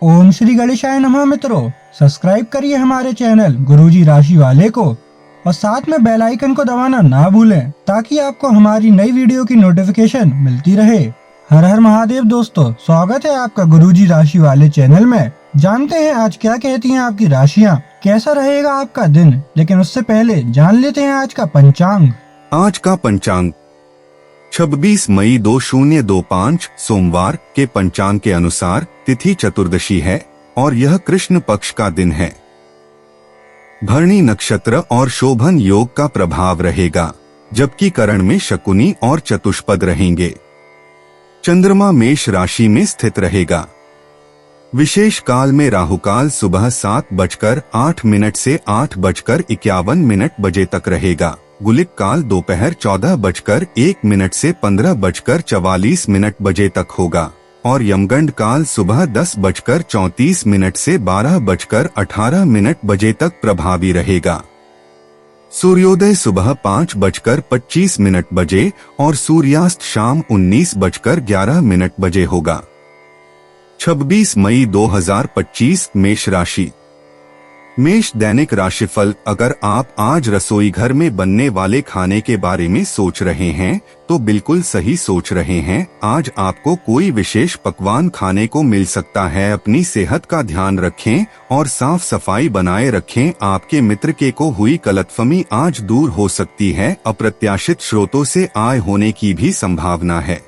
ओम श्री गणेशाय नमः। मित्रों, सब्सक्राइब करिए हमारे चैनल गुरुजी राशि वाले को और साथ में बेल आइकन को दबाना ना भूलें ताकि आपको हमारी नई वीडियो की नोटिफिकेशन मिलती रहे। हर हर महादेव दोस्तों, स्वागत है आपका गुरुजी राशि वाले चैनल में। जानते हैं आज क्या कहती हैं आपकी राशियां, कैसा रहेगा आपका दिन। लेकिन उससे पहले जान लेते हैं आज का पंचांग। आज का पंचांग 26 मई 2025 सोमवार के पंचांग के अनुसार तिथि चतुर्दशी है और यह कृष्ण पक्ष का दिन है। भरणी नक्षत्र और शोभन योग का प्रभाव रहेगा, जबकि करण में शकुनी और चतुष्पद रहेंगे। चंद्रमा मेष राशि में स्थित रहेगा। विशेष काल में राहुकाल सुबह 7:08 से 8:51 बजे तक रहेगा। गुलिक काल दोपहर 14:01 से 15:44 बजे तक होगा और यमगंड काल सुबह 10:34 से 12:18 बजे तक प्रभावी रहेगा। सूर्योदय सुबह 5:25 बजे और सूर्यास्त शाम 19:11 बजे होगा। 26 मई 2025 मेष राशि। मेष दैनिक राशिफल। अगर आप आज रसोई घर में बनने वाले खाने के बारे में सोच रहे हैं तो बिल्कुल सही सोच रहे हैं। आज आपको कोई विशेष पकवान खाने को मिल सकता है। अपनी सेहत का ध्यान रखें और साफ सफाई बनाए रखें। आपके मित्र के को हुई गलतफहमी आज दूर हो सकती है। अप्रत्याशित स्रोतों से आय होने की भी संभावना है।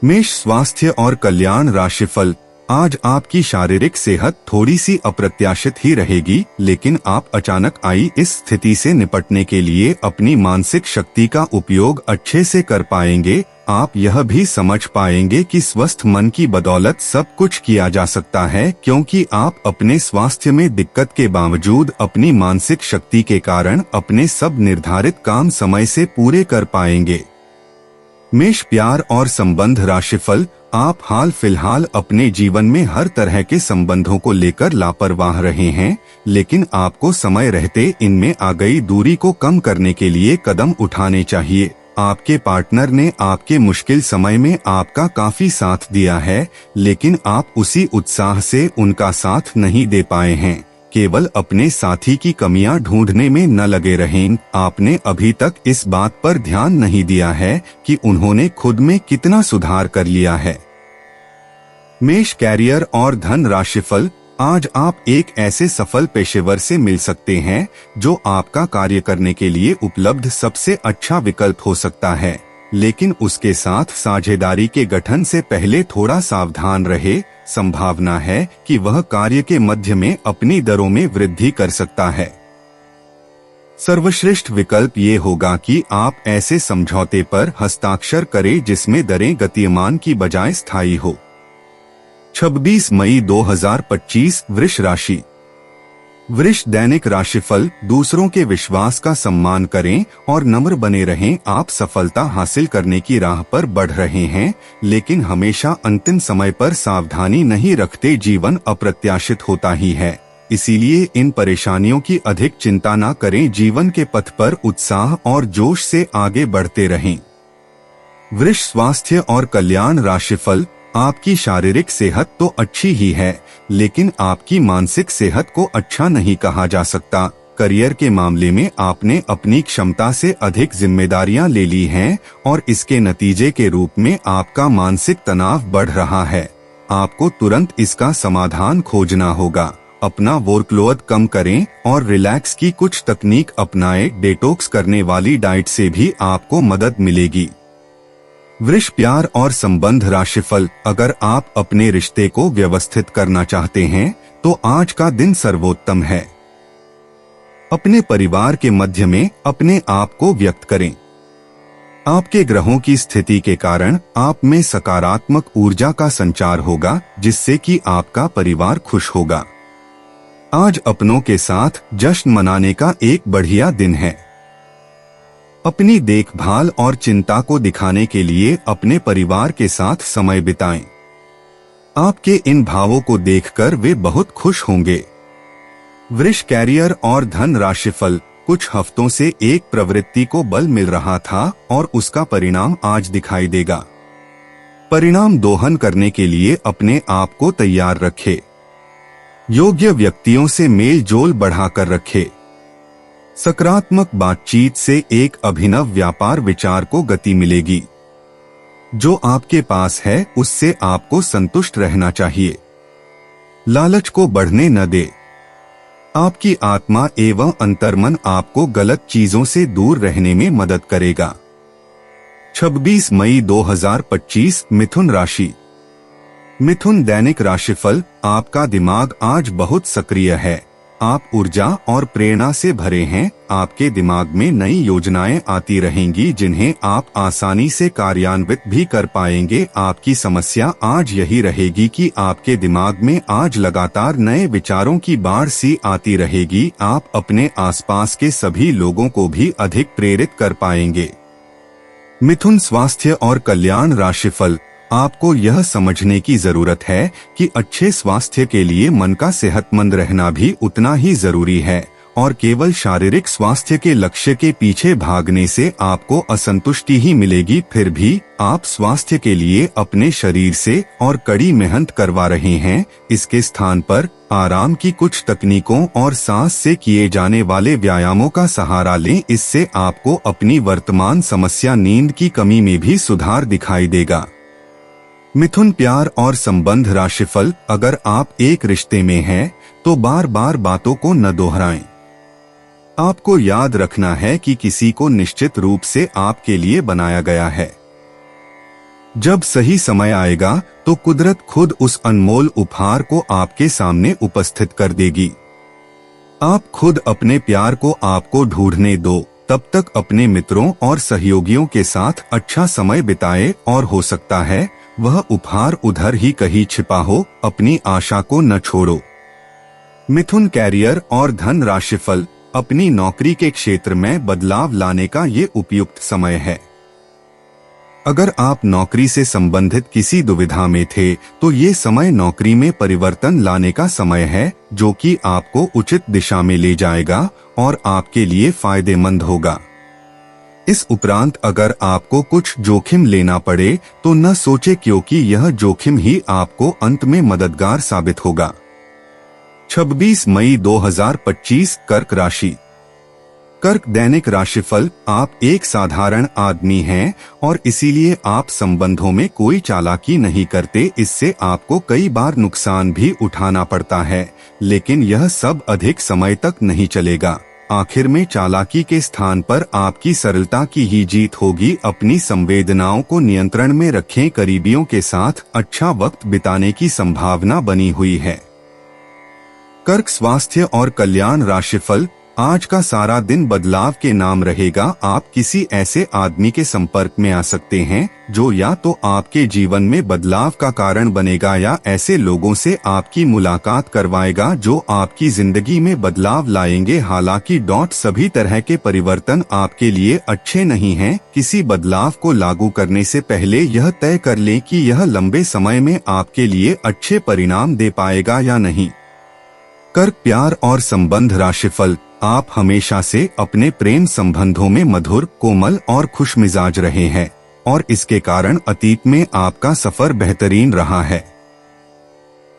मेष स्वास्थ्य और कल्याण राशिफल। आज आपकी शारीरिक सेहत थोड़ी सी अप्रत्याशित ही रहेगी, लेकिन आप अचानक आई इस स्थिति से निपटने के लिए अपनी मानसिक शक्ति का उपयोग अच्छे से कर पाएंगे। आप यह भी समझ पाएंगे कि स्वस्थ मन की बदौलत सब कुछ किया जा सकता है, क्योंकि आप अपने स्वास्थ्य में दिक्कत के बावजूद अपनी मानसिक शक्ति के कारण अपने सब निर्धारित काम समय से पूरे कर पाएंगे। मेष प्यार और संबंध राशिफल। आप हाल फिलहाल अपने जीवन में हर तरह के संबंधों को लेकर लापरवाह रहे हैं, लेकिन आपको समय रहते इनमें आ गई दूरी को कम करने के लिए कदम उठाने चाहिए। आपके पार्टनर ने आपके मुश्किल समय में आपका काफी साथ दिया है, लेकिन आप उसी उत्साह से उनका साथ नहीं दे पाए हैं। केवल अपने साथी की कमियां ढूंढने में न लगे रहें। आपने अभी तक इस बात पर ध्यान नहीं दिया है कि उन्होंने खुद में कितना सुधार कर लिया है। मेष कैरियर और धन राशिफल। आज आप एक ऐसे सफल पेशेवर से मिल सकते हैं जो आपका कार्य करने के लिए उपलब्ध सबसे अच्छा विकल्प हो सकता है, लेकिन उसके साथ साझेदारी के गठन से पहले थोड़ा सावधान रहे। संभावना है कि वह कार्य के मध्य में अपनी दरों में वृद्धि कर सकता है। सर्वश्रेष्ठ विकल्प ये होगा कि आप ऐसे समझौते पर हस्ताक्षर करें जिसमें दरें गतिमान की बजाय स्थायी हो। 26 मई 2025 वृष राशि। वृष दैनिक राशिफल। दूसरों के विश्वास का सम्मान करें और नम्र बने रहें। आप सफलता हासिल करने की राह पर बढ़ रहे हैं, लेकिन हमेशा अंतिम समय पर सावधानी नहीं रखते जीवन अप्रत्याशित होता ही है। इसीलिए इन परेशानियों की अधिक चिंता न करें। जीवन के पथ पर उत्साह और जोश से आगे बढ़ते रहें। वृष स्वास्थ्य और कल्याण राशिफल। आपकी शारीरिक सेहत तो अच्छी ही है, लेकिन आपकी मानसिक सेहत को अच्छा नहीं कहा जा सकता। करियर के मामले में आपने अपनी क्षमता से अधिक जिम्मेदारियां ले ली हैं और इसके नतीजे के रूप में आपका मानसिक तनाव बढ़ रहा है। आपको तुरंत इसका समाधान खोजना होगा। अपना वर्कलोड कम करें और रिलैक्स की कुछ तकनीक अपनाएं। डिटॉक्स करने वाली डाइट से भी आपको मदद मिलेगी। वृष प्यार और संबंध राशिफल। अगर आप अपने रिश्ते को व्यवस्थित करना चाहते हैं तो आज का दिन सर्वोत्तम है। अपने परिवार के मध्य में अपने आप को व्यक्त करें। आपके ग्रहों की स्थिति के कारण आप में सकारात्मक ऊर्जा का संचार होगा, जिससे कि आपका परिवार खुश होगा। आज अपनों के साथ जश्न मनाने का एक बढ़िया दिन है। अपनी देखभाल और चिंता को दिखाने के लिए अपने परिवार के साथ समय बिताएं। आपके इन भावों को देखकर वे बहुत खुश होंगे। वृष कैरियर और धन राशिफल। कुछ हफ्तों से एक प्रवृत्ति को बल मिल रहा था और उसका परिणाम आज दिखाई देगा। परिणाम दोहन करने के लिए अपने आप को तैयार रखे। योग्य व्यक्तियों से मेल जोल बढ़ाकर रखे। सकारात्मक बातचीत से एक अभिनव व्यापार विचार को गति मिलेगी। जो आपके पास है उससे आपको संतुष्ट रहना चाहिए। लालच को बढ़ने न दे। आपकी आत्मा एवं अंतर्मन आपको गलत चीजों से दूर रहने में मदद करेगा। 26 मई 2025 मिथुन राशि। मिथुन दैनिक राशिफल। आपका दिमाग आज बहुत सक्रिय है। आप ऊर्जा और प्रेरणा से भरे हैं। आपके दिमाग में नई योजनाएं आती रहेंगी जिन्हें आप आसानी से कार्यान्वित भी कर पाएंगे। आपकी समस्या आज यही रहेगी कि आपके दिमाग में आज लगातार नए विचारों की बाढ़ सी आती रहेगी। आप अपने आसपास के सभी लोगों को भी अधिक प्रेरित कर पाएंगे। मिथुन स्वास्थ्य और कल्याण राशिफल। आपको यह समझने की जरूरत है कि अच्छे स्वास्थ्य के लिए मन का सेहतमंद रहना भी उतना ही जरूरी है और केवल शारीरिक स्वास्थ्य के लक्ष्य के पीछे भागने से आपको असंतुष्टि ही मिलेगी। फिर भी आप स्वास्थ्य के लिए अपने शरीर से और कड़ी मेहनत करवा रहे हैं। इसके स्थान पर आराम की कुछ तकनीकों और सांस से किए जाने वाले व्यायामों का सहारा लें। इससे आपको अपनी वर्तमान समस्या नींद की कमी में भी सुधार दिखाई देगा। मिथुन प्यार और संबंध राशिफल। अगर आप एक रिश्ते में हैं तो बार बार बातों को न दोहराएं। आपको याद रखना है कि किसी को निश्चित रूप से आपके लिए बनाया गया है। जब सही समय आएगा तो कुदरत खुद उस अनमोल उपहार को आपके सामने उपस्थित कर देगी। आप खुद अपने प्यार को आपको ढूंढने दो। तब तक अपने मित्रों और सहयोगियों के साथ अच्छा समय बिताए और हो सकता है वह उपहार उधर ही कहीं छिपा हो। अपनी आशा को न छोड़ो। मिथुन कैरियर और धन राशिफल। अपनी नौकरी के क्षेत्र में बदलाव लाने का ये उपयुक्त समय है। अगर आप नौकरी से संबंधित किसी दुविधा में थे तो ये समय नौकरी में परिवर्तन लाने का समय है जो कि आपको उचित दिशा में ले जाएगा और आपके लिए फायदेमंद होगा। इस उपरांत अगर आपको कुछ जोखिम लेना पड़े तो न सोचे क्योंकि यह जोखिम ही आपको अंत में मददगार साबित होगा। 26 मई 2025 कर्क राशि। कर्क दैनिक राशिफल। आप एक साधारण आदमी हैं और इसीलिए आप संबंधों में कोई चालाकी नहीं करते। इससे आपको कई बार नुकसान भी उठाना पड़ता है, लेकिन यह सब अधिक समय तक नहीं चलेगा। आखिर में चालाकी के स्थान पर आपकी सरलता की ही जीत होगी। अपनी संवेदनाओं को नियंत्रण में रखें। करीबियों के साथ अच्छा वक्त बिताने की संभावना बनी हुई है। कर्क स्वास्थ्य और कल्याण राशिफल। आज का सारा दिन बदलाव के नाम रहेगा। आप किसी ऐसे आदमी के संपर्क में आ सकते हैं जो या तो आपके जीवन में बदलाव का कारण बनेगा या ऐसे लोगों से आपकी मुलाकात करवाएगा जो आपकी जिंदगी में बदलाव लाएंगे। हालांकि सभी तरह के परिवर्तन आपके लिए अच्छे नहीं हैं। किसी बदलाव को लागू करने से पहले यह तय कर लें कि यह लंबे समय में आपके लिए अच्छे परिणाम दे पाएगा या नहीं। कर्क प्यार और संबंध राशिफल। आप हमेशा से अपने प्रेम संबंधों में मधुर, कोमल और खुशमिजाज रहे हैं और इसके कारण अतीत में आपका सफर बेहतरीन रहा है।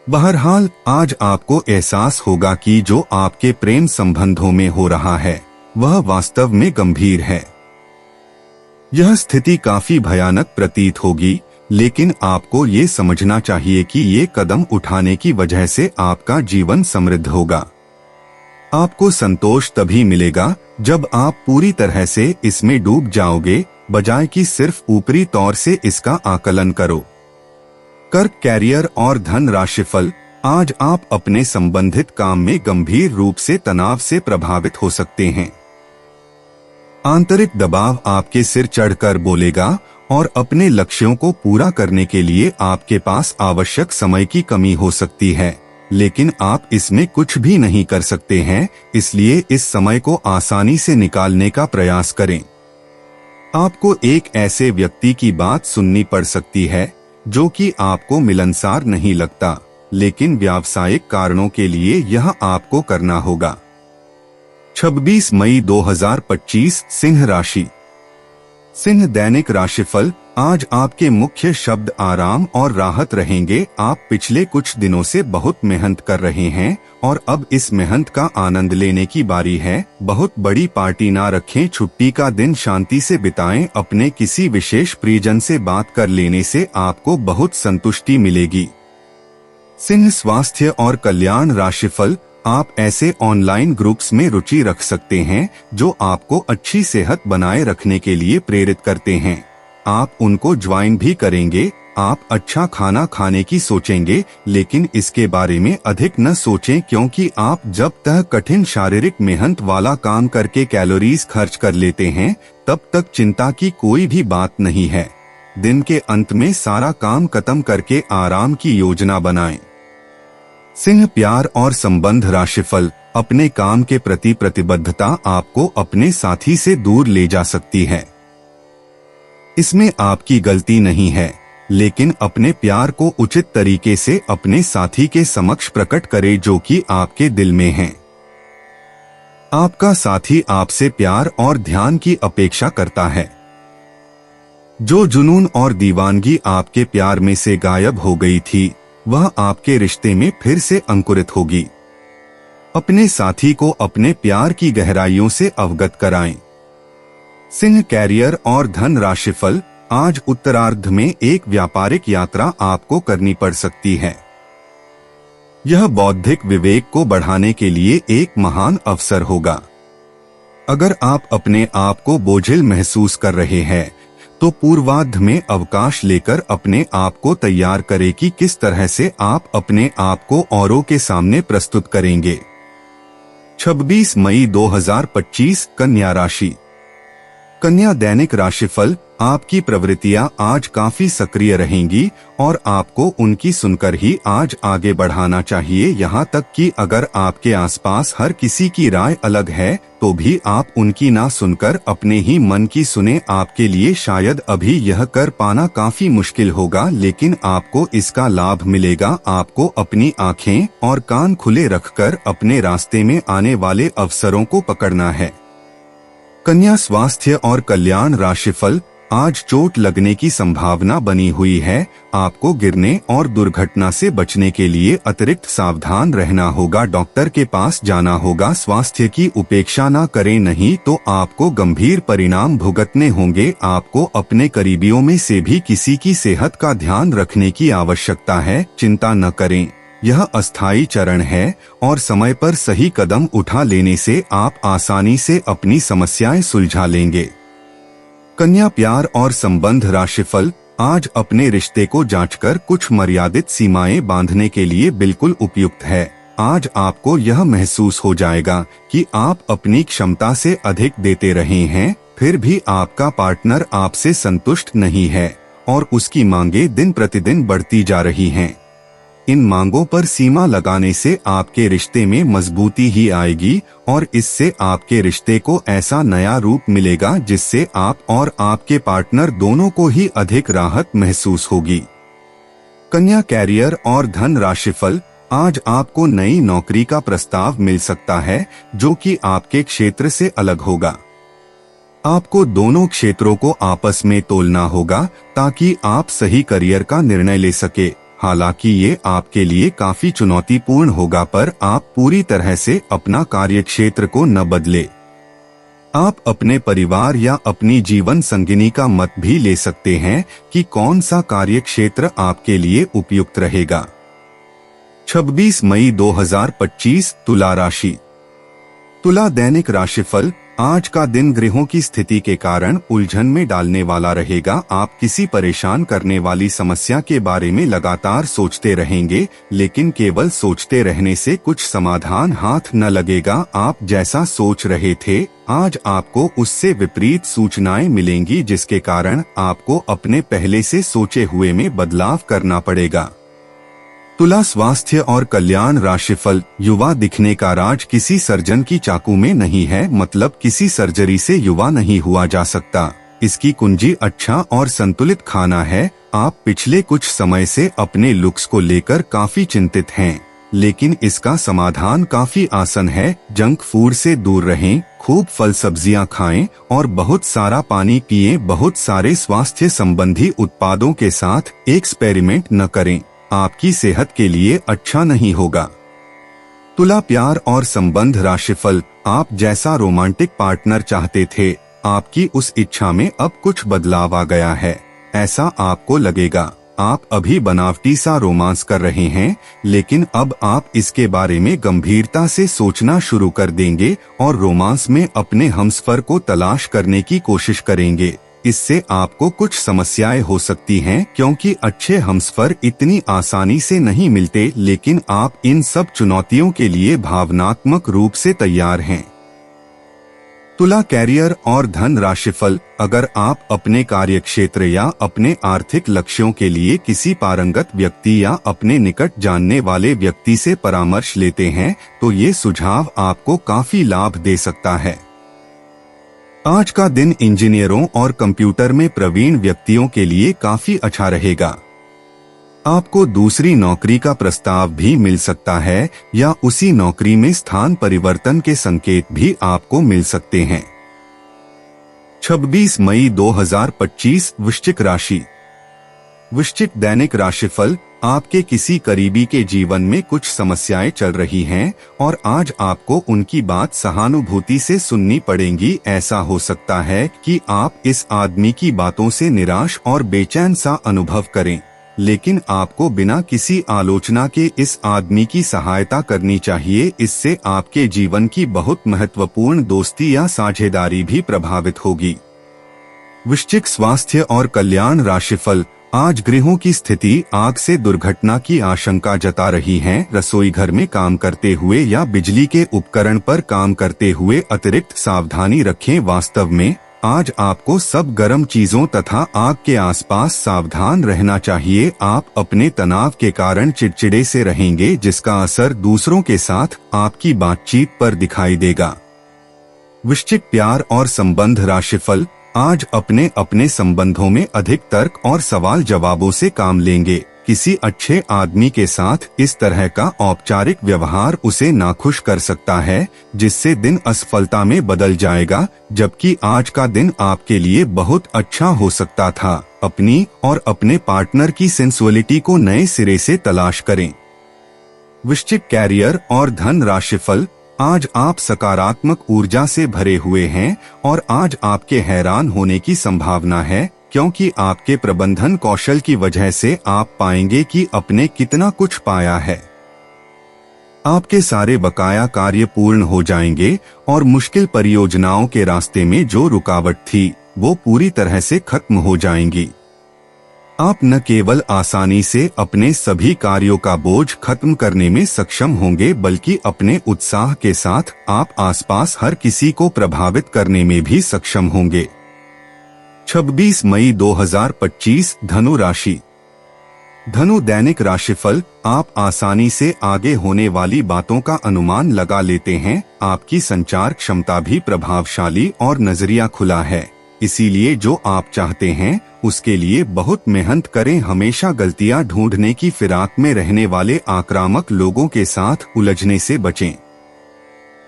बहरहाल आज आपको एहसास होगा कि जो आपके प्रेम संबंधों में हो रहा है वह वास्तव में गंभीर है। यह स्थिति काफी भयानक प्रतीत होगी, लेकिन आपको ये समझना चाहिए कि ये कदम उठाने की वजह से आपका जीवन समृद्ध होगा। आपको संतोष तभी मिलेगा जब आप पूरी तरह से इसमें डूब जाओगे, बजाय कि सिर्फ ऊपरी तौर से इसका आकलन करो। कर्क कैरियर और धन राशिफल। आज आप अपने संबंधित काम में गंभीर रूप से तनाव से प्रभावित हो सकते हैं। आंतरिक दबाव आपके सिर चढ़कर बोलेगा और अपने लक्ष्यों को पूरा करने के लिए आपके पास आवश्यक समय की कमी हो सकती है, लेकिन आप इसमें कुछ भी नहीं कर सकते हैं। इसलिए इस समय को आसानी से निकालने का प्रयास करें। आपको एक ऐसे व्यक्ति की बात सुननी पड़ सकती है जो कि आपको मिलनसार नहीं लगता, लेकिन व्यावसायिक कारणों के लिए यह आपको करना होगा। 26 मई 2025 सिंह राशि। सिंह दैनिक राशिफल, आज आपके मुख्य शब्द आराम और राहत रहेंगे। आप पिछले कुछ दिनों से बहुत मेहनत कर रहे हैं और अब इस मेहनत का आनंद लेने की बारी है। बहुत बड़ी पार्टी ना रखें, छुट्टी का दिन शांति से बिताएं। अपने किसी विशेष प्रियजन से बात कर लेने से आपको बहुत संतुष्टि मिलेगी। सिंह स्वास्थ्य और कल्याण राशिफल, आप ऐसे ऑनलाइन ग्रुप्स में रुचि रख सकते हैं जो आपको अच्छी सेहत बनाए रखने के लिए प्रेरित करते हैं। आप उनको ज्वाइन भी करेंगे। आप अच्छा खाना खाने की सोचेंगे, लेकिन इसके बारे में अधिक न सोचें, क्योंकि आप जब तक कठिन शारीरिक मेहनत वाला काम करके कैलोरीज खर्च कर लेते हैं, तब तक चिंता की कोई भी बात नहीं है। दिन के अंत में सारा काम खत्म करके आराम की योजना बनाएं। सिंह प्यार और संबंध राशिफल, अपने काम के प्रति प्रतिबद्धता आपको अपने साथी से दूर ले जा सकती है। इसमें आपकी गलती नहीं है, लेकिन अपने प्यार को उचित तरीके से अपने साथी के समक्ष प्रकट करें जो कि आपके दिल में है। आपका साथी आपसे प्यार और ध्यान की अपेक्षा करता है। जो जुनून और दीवानगी आपके प्यार में से गायब हो गई थी, वह आपके रिश्ते में फिर से अंकुरित होगी। अपने साथी को अपने प्यार की गहराइयों से अवगत कराएं। सिंह कैरियर और धन राशिफल, आज उत्तरार्ध में एक व्यापारिक यात्रा आपको करनी पड़ सकती है। यह बौद्धिक विवेक को बढ़ाने के लिए एक महान अवसर होगा। अगर आप अपने आप को बोझिल महसूस कर रहे हैं, तो पूर्वार्ध में अवकाश लेकर अपने आप को तैयार करें कि किस तरह से आप अपने आप को औरों के सामने प्रस्तुत करेंगे। 26 मई 2025 कन्या राशि। कन्या दैनिक राशिफल, आपकी प्रवृत्तियां आज काफी सक्रिय रहेंगी और आपको उनकी सुनकर ही आज आगे बढ़ाना चाहिए। यहाँ तक कि अगर आपके आसपास हर किसी की राय अलग है, तो भी आप उनकी ना सुनकर अपने ही मन की सुने। आपके लिए शायद अभी यह कर पाना काफी मुश्किल होगा, लेकिन आपको इसका लाभ मिलेगा। आपको अपनी आंखें और कान खुले रखकर अपने रास्ते में आने वाले अवसरों को पकड़ना है। कन्या स्वास्थ्य और कल्याण राशिफल, आज चोट लगने की संभावना बनी हुई है। आपको गिरने और दुर्घटना से बचने के लिए अतिरिक्त सावधान रहना होगा। डॉक्टर के पास जाना होगा। स्वास्थ्य की उपेक्षा न करें, नहीं तो आपको गंभीर परिणाम भुगतने होंगे। आपको अपने करीबियों में से भी किसी की सेहत का ध्यान रखने की आवश्यकता है। चिंता न करें, यह अस्थायी चरण है और समय पर सही कदम उठा लेने से आप आसानी से अपनी समस्याएं सुलझा लेंगे। कन्या प्यार और संबंध राशिफल, आज अपने रिश्ते को जांचकर कुछ मर्यादित सीमाएं बांधने के लिए बिल्कुल उपयुक्त है। आज आपको यह महसूस हो जाएगा कि आप अपनी क्षमता से अधिक देते रहे हैं, फिर भी आपका पार्टनर आपसे संतुष्ट नहीं है और उसकी मांगें दिन प्रतिदिन बढ़ती जा रही हैं। इन मांगों पर सीमा लगाने से आपके रिश्ते में मजबूती ही आएगी और इससे आपके रिश्ते को ऐसा नया रूप मिलेगा जिससे आप और आपके पार्टनर दोनों को ही अधिक राहत महसूस होगी। कन्या कैरियर और धन राशिफल, आज आपको नई नौकरी का प्रस्ताव मिल सकता है जो कि आपके क्षेत्र से अलग होगा। आपको दोनों क्षेत्रों को आपस में तोलना होगा ताकि आप सही करियर का निर्णय ले सके। हालांकि ये आपके लिए काफी चुनौतीपूर्ण होगा, पर आप पूरी तरह से अपना कार्यक्षेत्र को न बदले। आप अपने परिवार या अपनी जीवन संगिनी का मत भी ले सकते हैं कि कौन सा कार्यक्षेत्र आपके लिए उपयुक्त रहेगा। 26 मई 2025 तुला राशि। तुला दैनिक राशिफल, आज का दिन ग्रहों की स्थिति के कारण उलझन में डालने वाला रहेगा। आप किसी परेशान करने वाली समस्या के बारे में लगातार सोचते रहेंगे, लेकिन केवल सोचते रहने से कुछ समाधान हाथ न लगेगा। आप जैसा सोच रहे थे, आज आपको उससे विपरीत सूचनाएं मिलेंगी, जिसके कारण आपको अपने पहले से सोचे हुए में बदलाव करना पड़ेगा। तुला स्वास्थ्य और कल्याण राशिफल, युवा दिखने का राज किसी सर्जन की चाकू में नहीं है, मतलब किसी सर्जरी से युवा नहीं हुआ जा सकता। इसकी कुंजी अच्छा और संतुलित खाना है। आप पिछले कुछ समय से अपने लुक्स को लेकर काफी चिंतित हैं, लेकिन इसका समाधान काफी आसान है। जंक फूड से दूर रहें, खूब फल सब्जियां खाएं और बहुत सारा पानी पिएं। बहुत सारे स्वास्थ्य संबंधी उत्पादों के साथ एक्सपेरिमेंट न करें, आपकी सेहत के लिए अच्छा नहीं होगा। तुला, प्यार और संबंध राशिफल। आप जैसा रोमांटिक पार्टनर चाहते थे, आपकी उस इच्छा में अब कुछ बदलाव आ गया है। ऐसा आपको लगेगा आप अभी बनावटी सा रोमांस कर रहे हैं, लेकिन अब आप इसके बारे में गंभीरता से सोचना शुरू कर देंगे और रोमांस में अपने हमसफर को तलाश करने की कोशिश करेंगे। इससे आपको कुछ समस्याएं हो सकती हैं, क्योंकि अच्छे हमसफर इतनी आसानी से नहीं मिलते, लेकिन आप इन सब चुनौतियों के लिए भावनात्मक रूप से तैयार हैं। तुला, कैरियर और धन राशिफल। अगर आप अपने कार्यक्षेत्र या अपने आर्थिक लक्ष्यों के लिए किसी पारंगत व्यक्ति या अपने निकट जानने वाले व्यक्ति से परामर्श लेते हैं, तो ये सुझाव आपको काफी लाभ दे सकता है। आज का दिन इंजीनियरों और कंप्यूटर में प्रवीण व्यक्तियों के लिए काफी अच्छा रहेगा। आपको दूसरी नौकरी का प्रस्ताव भी मिल सकता है या उसी नौकरी में स्थान परिवर्तन के संकेत भी आपको मिल सकते हैं। 26 मई 2025 वृश्चिक राशि। वृश्चिक दैनिक राशिफल। आपके किसी करीबी के जीवन में कुछ समस्याएं चल रही हैं और आज आपको उनकी बात सहानुभूति से सुननी पड़ेगी। ऐसा हो सकता है कि आप इस आदमी की बातों से निराश और बेचैन सा अनुभव करें, लेकिन आपको बिना किसी आलोचना के इस आदमी की सहायता करनी चाहिए। इससे आपके जीवन की बहुत महत्वपूर्ण दोस्ती या साझेदारी भी प्रभावित होगी। वृश्चिक स्वास्थ्य और कल्याण राशिफल। आज गृहों की स्थिति आग से दुर्घटना की आशंका जता रही है। रसोई घर में काम करते हुए या बिजली के उपकरण पर काम करते हुए अतिरिक्त सावधानी रखें। वास्तव में आज आपको सब गर्म चीजों तथा आग के आसपास सावधान रहना चाहिए। आप अपने तनाव के कारण चिड़चिड़े से रहेंगे, जिसका असर दूसरों के साथ आपकी बातचीत पर दिखाई देगा। वृश्चिक, प्यार और संबंध राशिफल। आज अपने अपने संबंधों में अधिक तर्क और सवाल जवाबों से काम लेंगे। किसी अच्छे आदमी के साथ इस तरह का औपचारिक व्यवहार उसे नाखुश कर सकता है, जिससे दिन असफलता में बदल जाएगा। जबकि आज का दिन आपके लिए बहुत अच्छा हो सकता था। अपनी और अपने पार्टनर की सेंसुअलिटी को नए सिरे से तलाश करें। वृश्चिक, कैरियर और धन राशिफल। आज आप सकारात्मक ऊर्जा से भरे हुए हैं और आज आपके हैरान होने की संभावना है, क्योंकि आपके प्रबंधन कौशल की वजह से आप पाएंगे कि आपने कितना कुछ पाया है। आपके सारे बकाया कार्य पूर्ण हो जाएंगे और मुश्किल परियोजनाओं के रास्ते में जो रुकावट थी, वो पूरी तरह से खत्म हो जाएंगी। आप न केवल आसानी से अपने सभी कार्यों का बोझ खत्म करने में सक्षम होंगे, बल्कि अपने उत्साह के साथ आप आसपास हर किसी को प्रभावित करने में भी सक्षम होंगे। 26 मई 2025 धनु राशि। धनु दैनिक राशिफल। आप आसानी से आगे होने वाली बातों का अनुमान लगा लेते हैं। आपकी संचार क्षमता भी प्रभावशाली और नजरिया खुला है, इसीलिए जो आप चाहते हैं उसके लिए बहुत मेहनत करें। हमेशा गलतियां ढूंढने की फिराक में रहने वाले आक्रामक लोगों के साथ उलझने से बचें।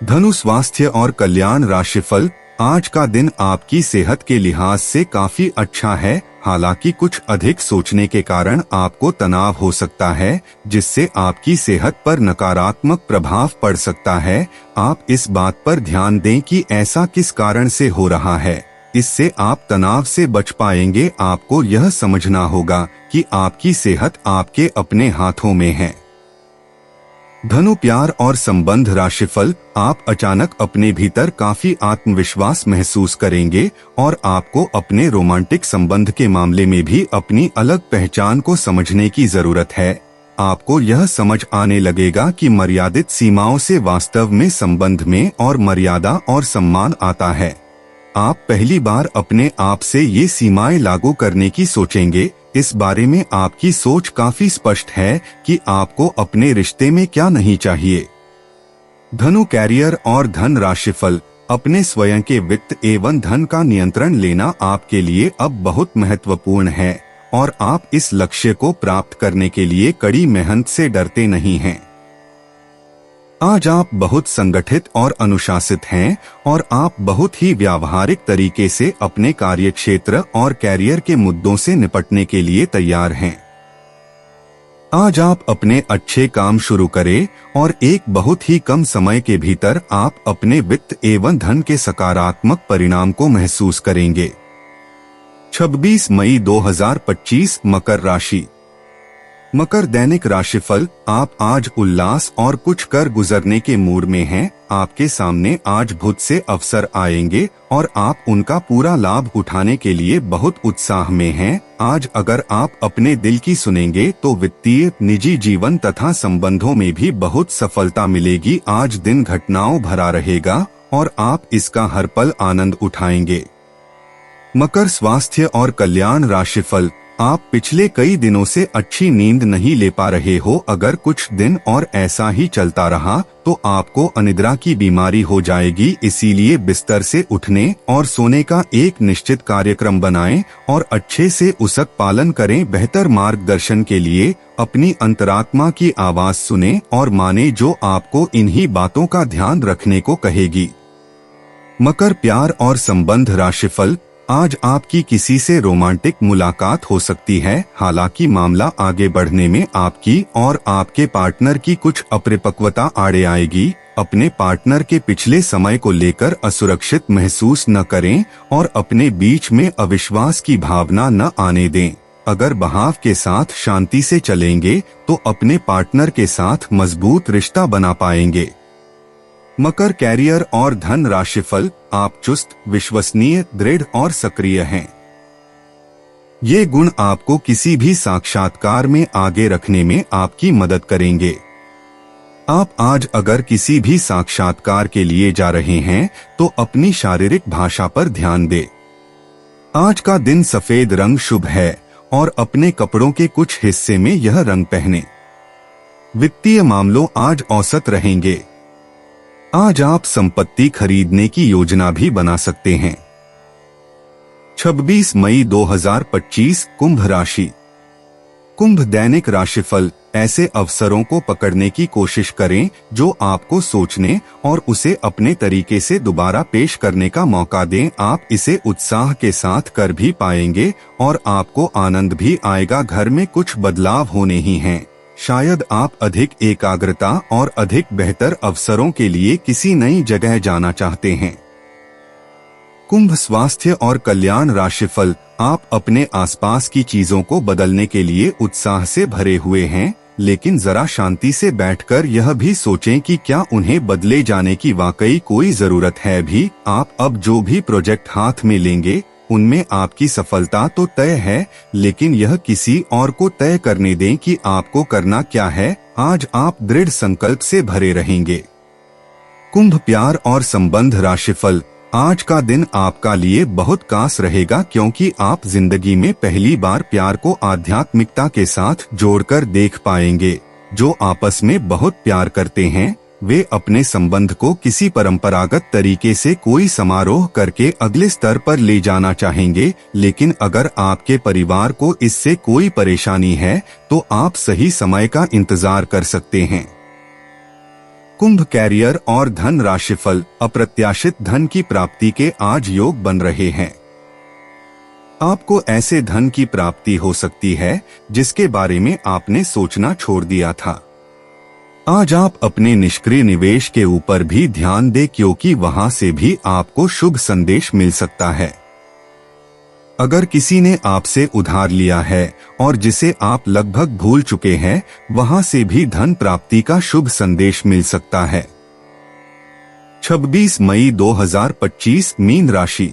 धनु स्वास्थ्य और कल्याण राशिफल। आज का दिन आपकी सेहत के लिहाज से काफी अच्छा है। हालांकि कुछ अधिक सोचने के कारण आपको तनाव हो सकता है, जिससे आपकी सेहत पर नकारात्मक प्रभाव पड़ सकता है। आप इस बात पर ध्यान दें कि ऐसा किस कारण से हो रहा है, इससे आप तनाव से बच पाएंगे। आपको यह समझना होगा कि आपकी सेहत आपके अपने हाथों में है। धनु प्यार और संबंध राशिफल। आप अचानक अपने भीतर काफी आत्मविश्वास महसूस करेंगे और आपको अपने रोमांटिक संबंध के मामले में भी अपनी अलग पहचान को समझने की जरूरत है। आपको यह समझ आने लगेगा कि मर्यादित सीमाओं से वास्तव में संबंध में और मर्यादा और सम्मान आता है। आप पहली बार अपने आप से ये सीमाएं लागू करने की सोचेंगे। इस बारे में आपकी सोच काफी स्पष्ट है कि आपको अपने रिश्ते में क्या नहीं चाहिए। धनु कैरियर और धन राशिफल। अपने स्वयं के वित्त एवं धन का नियंत्रण लेना आपके लिए अब बहुत महत्वपूर्ण है और आप इस लक्ष्य को प्राप्त करने के लिए कड़ी मेहनत से डरते नहीं हैं। आज आप बहुत संगठित और अनुशासित हैं और आप बहुत ही व्यावहारिक तरीके से अपने कार्यक्षेत्र और कैरियर के मुद्दों से निपटने के लिए तैयार हैं। आज आप अपने अच्छे काम शुरू करें और एक बहुत ही कम समय के भीतर आप अपने वित्त एवं धन के सकारात्मक परिणाम को महसूस करेंगे। 26 मई 2025 मकर राशि। मकर दैनिक राशिफल। आप आज उल्लास और कुछ कर गुजरने के मूड में हैं। आपके सामने आज बहुत से अवसर आएंगे और आप उनका पूरा लाभ उठाने के लिए बहुत उत्साह में हैं। आज अगर आप अपने दिल की सुनेंगे तो वित्तीय, निजी जीवन तथा संबंधों में भी बहुत सफलता मिलेगी। आज दिन घटनाओं भरा रहेगा और आप इसका हर पल आनंद उठाएंगे। मकर स्वास्थ्य और कल्याण राशिफल। आप पिछले कई दिनों से अच्छी नींद नहीं ले पा रहे हो। अगर कुछ दिन और ऐसा ही चलता रहा तो आपको अनिद्रा की बीमारी हो जाएगी। इसीलिए बिस्तर से उठने और सोने का एक निश्चित कार्यक्रम बनाएं और अच्छे से उसका पालन करें। बेहतर मार्गदर्शन के लिए अपनी अंतरात्मा की आवाज सुने और माने जो आपको इन्हीं बातों का ध्यान रखने को कहेगी। मकर प्यार और संबंध राशिफल। आज आपकी किसी से रोमांटिक मुलाकात हो सकती है। हालांकि मामला आगे बढ़ने में आपकी और आपके पार्टनर की कुछ अपरिपक्वता आड़े आएगी। अपने पार्टनर के पिछले समय को लेकर असुरक्षित महसूस न करें और अपने बीच में अविश्वास की भावना न आने दें। अगर बहाव के साथ शांति से चलेंगे तो अपने पार्टनर के साथ मजबूत रिश्ता बना पाएंगे। मकर कैरियर और धन राशिफल। आप चुस्त, विश्वसनीय, दृढ़ और सक्रिय हैं। ये गुण आपको किसी भी साक्षात्कार में आगे रखने में आपकी मदद करेंगे। आप आज अगर किसी भी साक्षात्कार के लिए जा रहे हैं तो अपनी शारीरिक भाषा पर ध्यान दें। आज का दिन सफेद रंग शुभ है और अपने कपड़ों के कुछ हिस्से में यह रंग पहने। वित्तीय मामलों आज औसत रहेंगे। आज आप संपत्ति खरीदने की योजना भी बना सकते हैं। 26 मई 2025 कुंभ राशि। कुंभ दैनिक राशिफल। ऐसे अवसरों को पकड़ने की कोशिश करें जो आपको सोचने और उसे अपने तरीके से दोबारा पेश करने का मौका दें। आप इसे उत्साह के साथ कर भी पाएंगे और आपको आनंद भी आएगा। घर में कुछ बदलाव होने ही हैं। शायद आप अधिक एकाग्रता और अधिक बेहतर अवसरों के लिए किसी नई जगह जाना चाहते हैं। कुंभ स्वास्थ्य और कल्याण राशिफल। आप अपने आसपास की चीजों को बदलने के लिए उत्साह से भरे हुए हैं, लेकिन जरा शांति से बैठकर यह भी सोचें कि क्या उन्हें बदले जाने की वाकई कोई जरूरत है भी। आप अब जो भी प्रोजेक्ट हाथ में लेंगे उनमें आपकी सफलता तो तय है, लेकिन यह किसी और को तय करने दें कि आपको करना क्या है। आज आप दृढ़ संकल्प से भरे रहेंगे। कुंभ प्यार और संबंध राशिफल। आज का दिन आपका लिए बहुत खास रहेगा क्योंकि आप जिंदगी में पहली बार प्यार को आध्यात्मिकता के साथ जोड़कर देख पाएंगे। जो आपस में बहुत प्यार करते हैं वे अपने संबंध को किसी परंपरागत तरीके से कोई समारोह करके अगले स्तर पर ले जाना चाहेंगे, लेकिन अगर आपके परिवार को इससे कोई परेशानी है तो आप सही समय का इंतजार कर सकते हैं। कुंभ कैरियर और धन राशिफल। अप्रत्याशित धन की प्राप्ति के आज योग बन रहे हैं। आपको ऐसे धन की प्राप्ति हो सकती है जिसके बारे में आपने सोचना छोड़ दिया था। आज आप अपने निष्क्रिय निवेश के ऊपर भी ध्यान दें क्योंकि वहां से भी आपको शुभ संदेश मिल सकता है। अगर किसी ने आपसे उधार लिया है और जिसे आप लगभग भूल चुके हैं, वहां से भी धन प्राप्ति का शुभ संदेश मिल सकता है। 26 मई 2025 मीन राशि।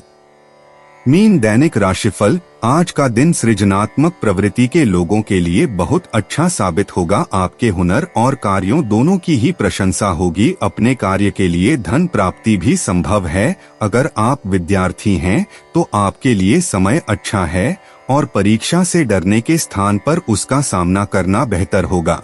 मीन दैनिक राशिफल। आज का दिन सृजनात्मक प्रवृत्ति के लोगों के लिए बहुत अच्छा साबित होगा। आपके हुनर और कार्यों दोनों की ही प्रशंसा होगी। अपने कार्य के लिए धन प्राप्ति भी संभव है। अगर आप विद्यार्थी हैं तो आपके लिए समय अच्छा है और परीक्षा से डरने के स्थान पर उसका सामना करना बेहतर होगा।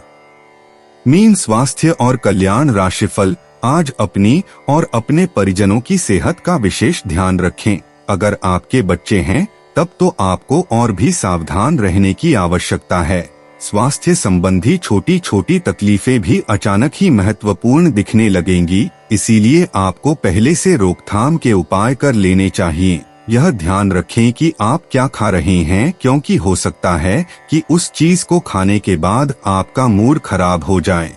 मीन स्वास्थ्य और कल्याण राशिफल। आज अपनी और अपने परिजनों की सेहत का विशेष ध्यान रखें। अगर आपके बच्चे हैं तब तो आपको और भी सावधान रहने की आवश्यकता है। स्वास्थ्य संबंधी छोटी छोटी तकलीफें भी अचानक ही महत्वपूर्ण दिखने लगेंगी, इसीलिए आपको पहले से रोकथाम के उपाय कर लेने चाहिए। यह ध्यान रखें कि आप क्या खा रहे हैं, क्योंकि हो सकता है कि उस चीज को खाने के बाद आपका मूड खराब हो जाए।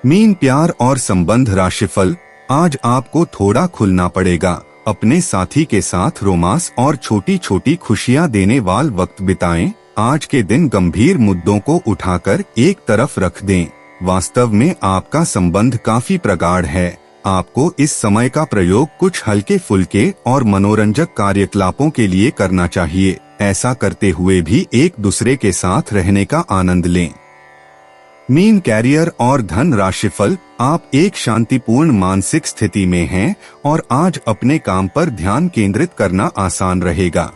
मीन प्यार और संबंध राशिफल। आज आपको थोड़ा खुलना पड़ेगा। अपने साथी के साथ रोमांस और छोटी छोटी खुशियां देने वाला वक्त बिताएं। आज के दिन गंभीर मुद्दों को उठाकर एक तरफ रख दें। वास्तव में आपका संबंध काफी प्रगाढ़ है। आपको इस समय का प्रयोग कुछ हल्के फुल्के और मनोरंजक कार्यकलापों के लिए करना चाहिए। ऐसा करते हुए भी एक दूसरे के साथ रहने का आनंद लें। मीन कैरियर और धन राशिफल। आप एक शांतिपूर्ण मानसिक स्थिति में हैं और आज अपने काम पर ध्यान केंद्रित करना आसान रहेगा।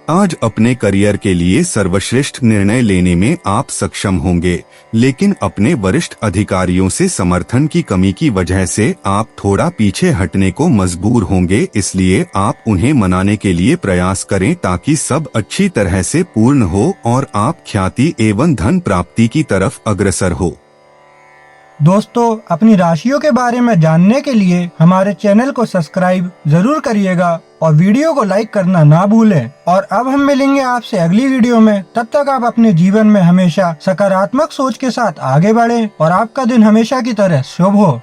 आज अपने करियर के लिए सर्वश्रेष्ठ निर्णय लेने में आप सक्षम होंगे, लेकिन अपने वरिष्ठ अधिकारियों से समर्थन की कमी की वजह से आप थोड़ा पीछे हटने को मजबूर होंगे। इसलिए आप उन्हें मनाने के लिए प्रयास करें ताकि सब अच्छी तरह से पूर्ण हो और आप ख्याति एवं धन प्राप्ति की तरफ अग्रसर हो। दोस्तों, अपनी राशियों के बारे में जानने के लिए हमारे चैनल को सब्सक्राइब जरूर करिएगा और वीडियो को लाइक करना ना भूलें। और अब हम मिलेंगे आपसे अगली वीडियो में। तब तक आप अपने जीवन में हमेशा सकारात्मक सोच के साथ आगे बढ़ें और आपका दिन हमेशा की तरह शुभ हो।